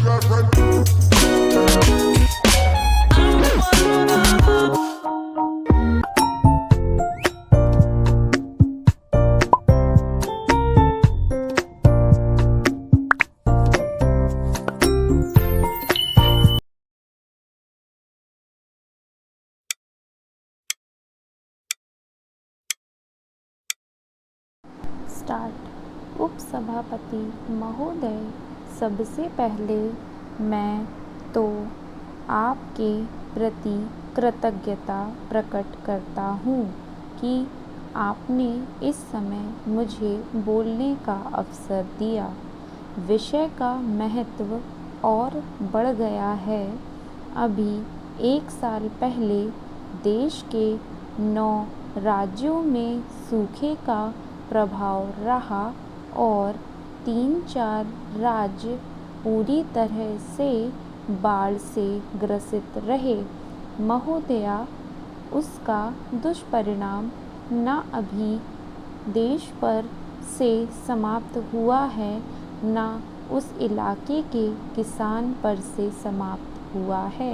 Start. उपसभापति महोदय, सबसे पहले मैं तो आपके प्रति कृतज्ञता प्रकट करता हूँ कि आपने इस समय मुझे बोलने का अवसर दिया। विषय का महत्व और बढ़ गया है। अभी 1 साल पहले देश के 9 राज्यों में सूखे का प्रभाव रहा और 3-4 राज्य पूरी तरह से बाढ़ से ग्रसित रहे। महोदया, उसका दुष्परिणाम न अभी देश पर से समाप्त हुआ है, न उस इलाके के किसान पर से समाप्त हुआ है।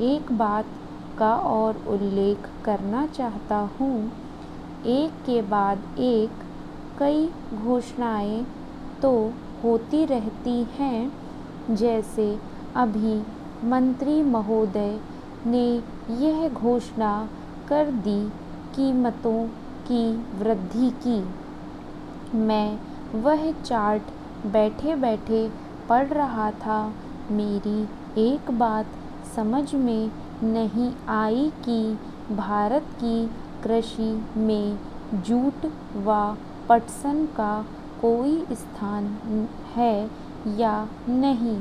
एक बात का और उल्लेख करना चाहता हूँ। एक के बाद एक कई घोषणाएं तो होती रहती हैं। जैसे अभी मंत्री महोदय ने यह घोषणा कर दी कीमतों की वृद्धि की। मैं वह चार्ट बैठे बैठे पढ़ रहा था। मेरी एक बात समझ में नहीं आई कि भारत की कृषि में जूट व पटसन का कोई स्थान है या नहीं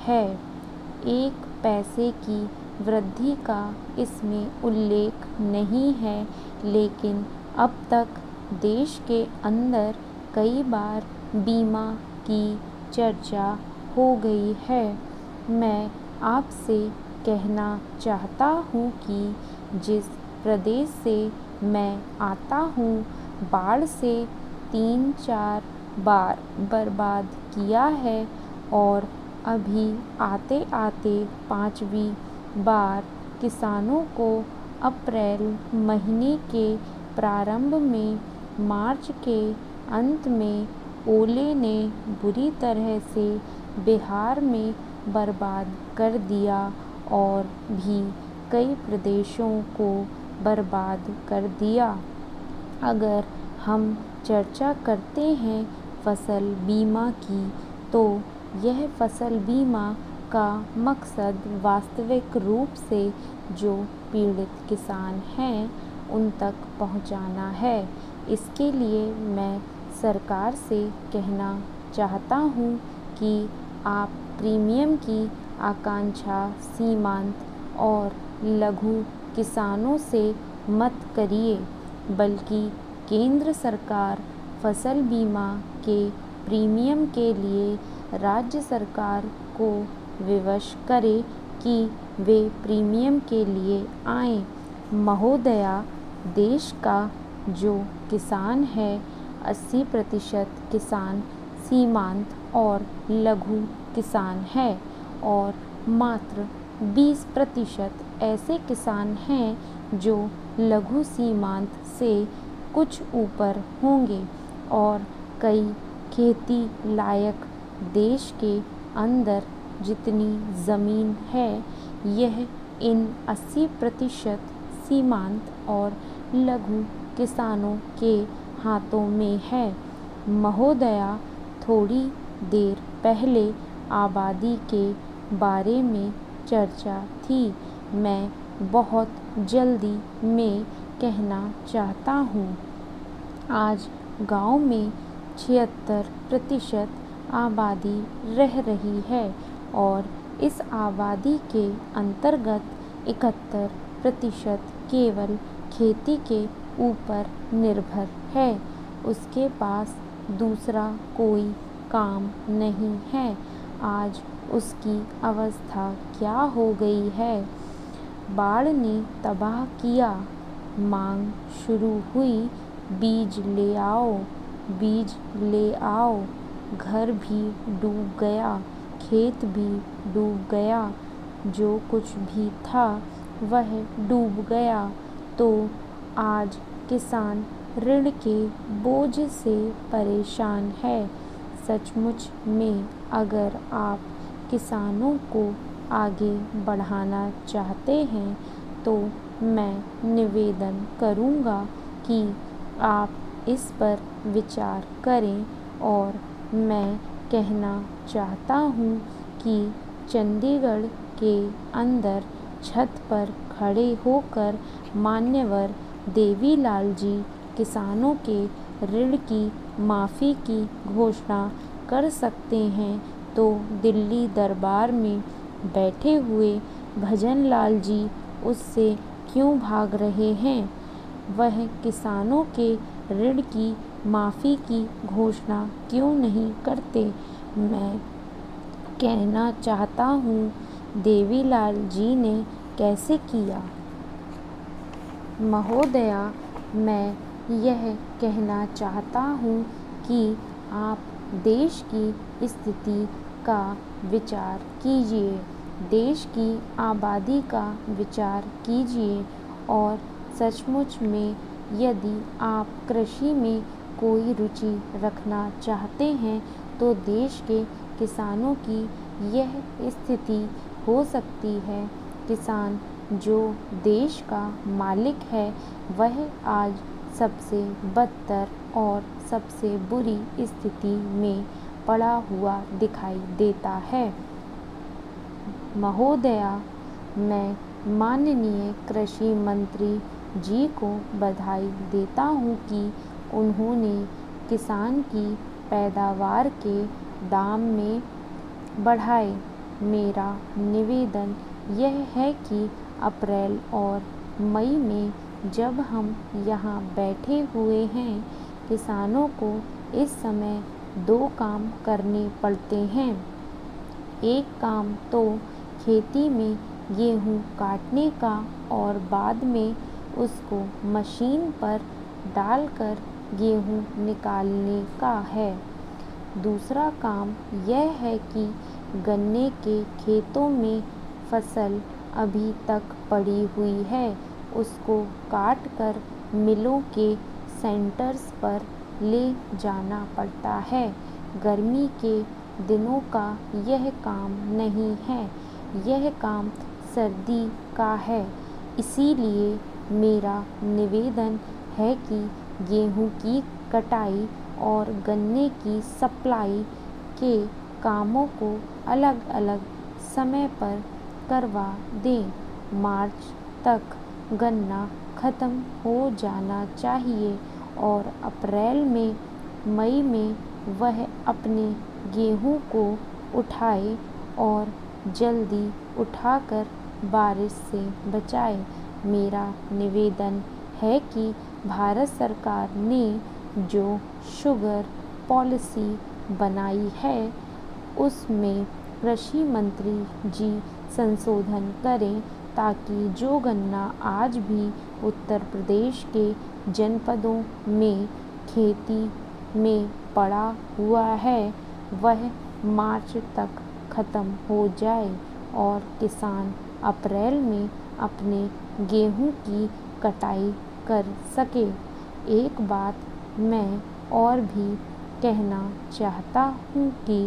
है। 1 पैसे की वृद्धि का इसमें उल्लेख नहीं है, लेकिन अब तक देश के अंदर कई बार बीमा की चर्चा हो गई है। मैं आपसे कहना चाहता हूँ कि जिस प्रदेश से मैं आता हूँ, बाढ़ से 3-4 बार बर्बाद किया है और अभी आते आते 5वीं बार किसानों को अप्रैल महीने के प्रारंभ में, मार्च के अंत में ओले ने बुरी तरह से बिहार में बर्बाद कर दिया और भी कई प्रदेशों को बर्बाद कर दिया। अगर हम चर्चा करते हैं फसल बीमा की, तो यह फसल बीमा का मकसद वास्तविक रूप से जो पीड़ित किसान हैं उन तक पहुंचाना है। इसके लिए मैं सरकार से कहना चाहता हूं कि आप प्रीमियम की आकांक्षा सीमांत और लघु किसानों से मत करिए, बल्कि केंद्र सरकार फसल बीमा के प्रीमियम के लिए राज्य सरकार को विवश करे कि वे प्रीमियम के लिए आएं। महोदया, देश का जो किसान है, 80% किसान सीमांत और लघु किसान है और मात्र 20% ऐसे किसान हैं जो लघु सीमांत से कुछ ऊपर होंगे और कई खेती लायक देश के अंदर जितनी ज़मीन है, यह इन 80% सीमांत और लघु किसानों के हाथों में है। महोदया, थोड़ी देर पहले आबादी के बारे में चर्चा थी। मैं बहुत जल्दी में कहना चाहता हूँ। आज गांव में 76% आबादी रह रही है और इस आबादी के अंतर्गत 71% केवल खेती के ऊपर निर्भर है। उसके पास दूसरा कोई काम नहीं है। आज उसकी अवस्था क्या हो गई है? बाढ़ ने तबाह किया। मांग शुरू हुई, बीज ले आओ, बीज ले आओ। घर भी डूब गया, खेत भी डूब गया, जो कुछ भी था वह डूब गया। तो आज किसान ऋण के बोझ से परेशान है। सचमुच में अगर आप किसानों को आगे बढ़ाना चाहते हैं तो मैं निवेदन करूंगा कि आप इस पर विचार करें। और मैं कहना चाहता हूँ कि चंडीगढ़ के अंदर छत पर खड़े होकर मान्यवर देवीलाल जी किसानों के ऋण की माफ़ी की घोषणा कर सकते हैं, तो दिल्ली दरबार में बैठे हुए भजनलाल जी उससे क्यों भाग रहे हैं? वह किसानों के ऋण की माफ़ी की घोषणा क्यों नहीं करते? मैं कहना चाहता हूँ, देवीलाल जी ने कैसे किया? महोदया, मैं यह कहना चाहता हूँ कि आप देश की स्थिति का विचार कीजिए, देश की आबादी का विचार कीजिए और सचमुच में यदि आप कृषि में कोई रुचि रखना चाहते हैं तो देश के किसानों की यह स्थिति हो सकती है। किसान जो देश का मालिक है वह आज सबसे बदतर और सबसे बुरी स्थिति में पड़ा हुआ दिखाई देता है। महोदया, मैं माननीय कृषि मंत्री जी को बधाई देता हूँ कि उन्होंने किसान की पैदावार के दाम में बढ़ाए। मेरा निवेदन यह है कि अप्रैल और मई में जब हम यहाँ बैठे हुए हैं, किसानों को इस समय 2 काम करने पड़ते हैं। एक काम तो खेती में गेहूँ काटने का और बाद में उसको मशीन पर डालकर गेहूँ निकालने का है। दूसरा काम यह है कि गन्ने के खेतों में फसल अभी तक पड़ी हुई है, उसको काट कर मिलों के सेंटर्स पर ले जाना पड़ता है। गर्मी के दिनों का यह काम नहीं है, यह काम सर्दी का है। इसीलिए मेरा निवेदन है कि गेहूं की कटाई और गन्ने की सप्लाई के कामों को अलग अलग समय पर करवा दें। मार्च तक गन्ना ख़त्म हो जाना चाहिए और अप्रैल में मई में वह अपने गेहूं को उठाए और जल्दी उठाकर बारिश से बचाए। मेरा निवेदन है कि भारत सरकार ने जो शुगर पॉलिसी बनाई है उसमें कृषि मंत्री जी संशोधन करें, ताकि जो गन्ना आज भी उत्तर प्रदेश के जनपदों में खेती में पड़ा हुआ है वह मार्च तक ख़त्म हो जाए और किसान अप्रैल में अपने गेहूं की कटाई कर सके। एक बात मैं और भी कहना चाहता हूँ कि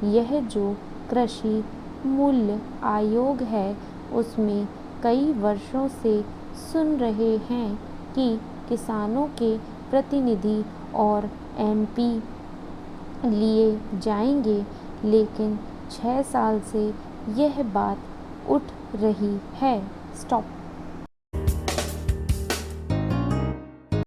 यह जो कृषि मूल्य आयोग है उसमें कई वर्षों से सुन रहे हैं कि किसानों के प्रतिनिधि और एमपी लिए जाएंगे, लेकिन 6 साल से यह बात उठ रही है। स्टॉप।